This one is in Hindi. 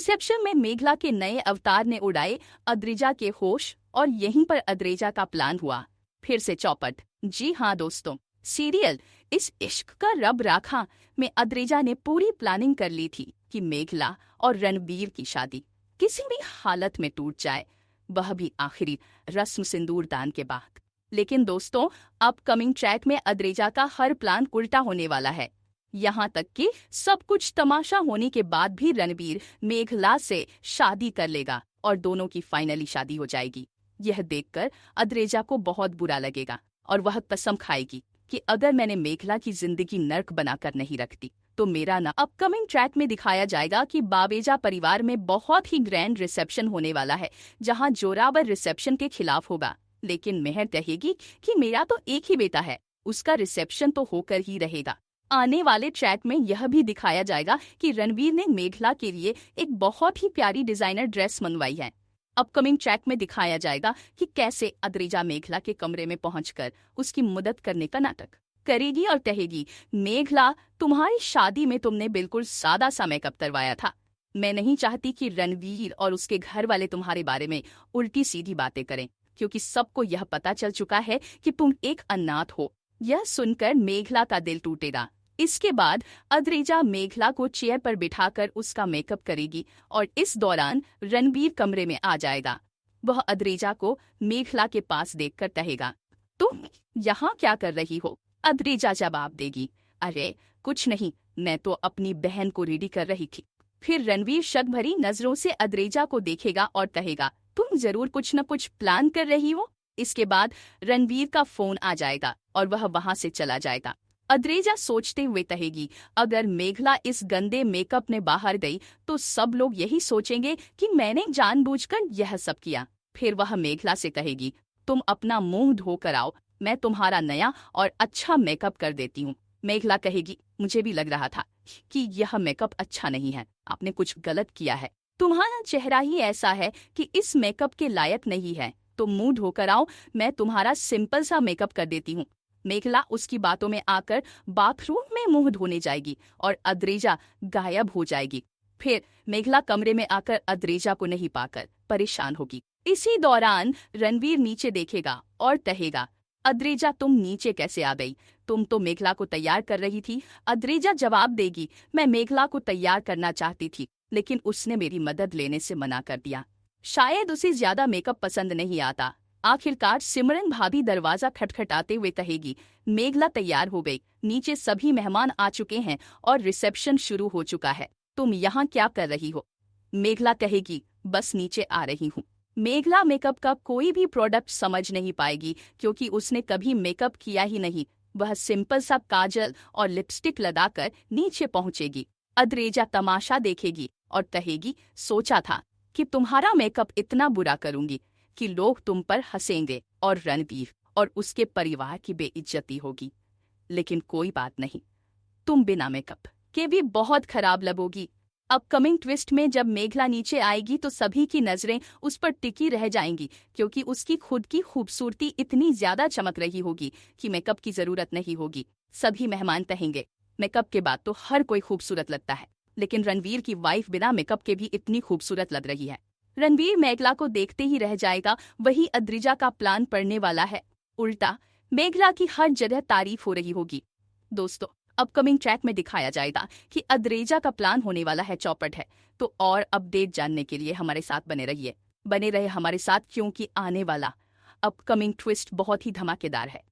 रिसेप्शन में मेघला के नए अवतार ने उड़ाए अद्रिजा के होश और यहीं पर अद्रिजा का प्लान हुआ फिर से चौपट। जी हाँ दोस्तों, सीरियल इस इश्क का रब राखा में अद्रिजा ने पूरी प्लानिंग कर ली थी कि मेघला और रणबीर की शादी किसी भी हालत में टूट जाए, वह भी आखिरी रस्म सिंदूर दान के बाद। लेकिन दोस्तों, अपकमिंग ट्रैक में अद्रिजा का हर प्लान उल्टा होने वाला है। यहाँ तक कि सब कुछ तमाशा होने के बाद भी रणबीर मेघला से शादी कर लेगा और दोनों की फाइनली शादी हो जाएगी। यह देखकर अद्रिजा को बहुत बुरा लगेगा और वह कसम खाएगी कि अगर मैंने मेघला की जिंदगी नर्क बनाकर नहीं रखती तो मेरा ना। अपकमिंग ट्रैक में दिखाया जाएगा कि बावेजा परिवार में बहुत ही ग्रैंड रिसेप्शन होने वाला है, जहां जोरावर रिसेप्शन के खिलाफ होगा। लेकिन मेहर कहेगी कि मेरा तो एक ही बेटा है, उसका रिसेप्शन तो होकर ही रहेगा। आने वाले ट्रैक में यह भी दिखाया जाएगा कि रणबीर ने मेघला के लिए एक बहुत ही प्यारी डिजाइनर ड्रेस मंगवाई है। अपकमिंग ट्रैक में दिखाया जाएगा कि कैसे अद्रिजा मेघला के कमरे में पहुंचकर उसकी मदद करने का नाटक करेगी और कहेगी, मेघला, तुम्हारी शादी में तुमने बिल्कुल सादा सा मेकअप करवाया था। मैं नहीं चाहती कि रणबीर और उसके घर वाले तुम्हारे बारे में उल्टी सीधी बातें करें, क्योंकि सबको यह पता चल चुका है कि तुम एक अनाथ हो। यह सुनकर मेघला का दिल टूटेगा। इसके बाद अद्रिजा मेघला को चेयर पर बिठाकर उसका मेकअप करेगी और इस दौरान रणबीर कमरे में आ जाएगा। वह अद्रिजा को मेघला के पास देखकर कहेगा, तुम यहाँ क्या कर रही हो? अद्रिजा जवाब देगी, अरे कुछ नहीं, मैं तो अपनी बहन को रेडी कर रही थी। फिर रणबीर शक भरी नजरों से अद्रिजा को देखेगा और कहेगा, तुम जरूर कुछ न कुछ प्लान कर रही हो। इसके बाद रणबीर का फोन आ जाएगा और वह वहां से चला जाएगा। अद्रिजा सोचते हुए कहेगी, अगर मेघला इस गंदे मेकअप में बाहर गई तो सब लोग यही सोचेंगे कि मैंने जानबूझकर यह सब किया। फिर वह मेघला से कहेगी, तुम अपना मुंह धोकर आओ, मैं तुम्हारा नया और अच्छा मेकअप कर देती हूँ। मेघला कहेगी, मुझे भी लग रहा था कि यह मेकअप अच्छा नहीं है, आपने कुछ गलत किया है। तुम्हारा चेहरा ही ऐसा है कि इस मेकअप के लायक नहीं है, तो मुंह धोकर आओ, मैं तुम्हारा सिंपल सा मेकअप कर देती हूँ। मेघला उसकी बातों में आकर बाथरूम में मुंह धोने जाएगी और अद्रिजा गायब हो जाएगी। फिर मेघला कमरे में आकर अद्रिजा को नहीं पाकर परेशान होगी। इसी दौरान रणबीर नीचे देखेगा और कहेगा, अद्रिजा, तुम नीचे कैसे आ गई? तुम तो मेघला को तैयार कर रही थी। अद्रिजा जवाब देगी, मैं मेघला को तैयार करना चाहती थी, लेकिन उसने मेरी मदद लेने से मना कर दिया। शायद उसे ज्यादा मेकअप पसंद नहीं आता। आखिरकार सिमरन भाभी दरवाजा खटखटाते हुए कहेगी, मेघला तैयार हो गई, नीचे सभी मेहमान आ चुके हैं और रिसेप्शन शुरू हो चुका है, तुम यहाँ क्या कर रही हो? मेघला कहेगी, बस नीचे आ रही हूँ। मेघला मेकअप का कोई भी प्रोडक्ट समझ नहीं पाएगी, क्योंकि उसने कभी मेकअप किया ही नहीं। वह सिंपल सा काजल और लिपस्टिक लगाकर नीचे पहुंचेगी। अद्रिजा तमाशा देखेगी और कहेगी, सोचा था कि तुम्हारा मेकअप इतना बुरा करूंगी कि लोग तुम पर हंसेंगे और रणबीर और उसके परिवार की बेइज्जती होगी। लेकिन कोई बात नहीं, तुम बिना मेकअप के भी बहुत खराब लगोगी। अपकमिंग ट्विस्ट में जब मेघला नीचे आएगी तो सभी की नजरें उस पर टिकी रह जाएंगी, क्योंकि उसकी खुद की खूबसूरती इतनी ज्यादा चमक रही होगी कि मेकअप की जरूरत नहीं होगी। सभी मेहमान कहेंगे, मेकअप के बाद तो हर कोई खूबसूरत लगता है, लेकिन रणबीर की वाइफ बिना मेकअप के भी इतनी खूबसूरत लग रही है। रणबीर मेघला को देखते ही रह जाएगा। वही अद्रिजा का प्लान पड़ने वाला है उल्टा। मेघला की हर जगह तारीफ हो रही होगी। दोस्तों, अपकमिंग ट्रैक में दिखाया जाएगा कि अद्रिजा का प्लान होने वाला है चौपट है। तो और अपडेट जानने के लिए हमारे साथ बने रहे हमारे साथ, क्योंकि आने वाला अपकमिंग ट्विस्ट बहुत ही धमाकेदार है।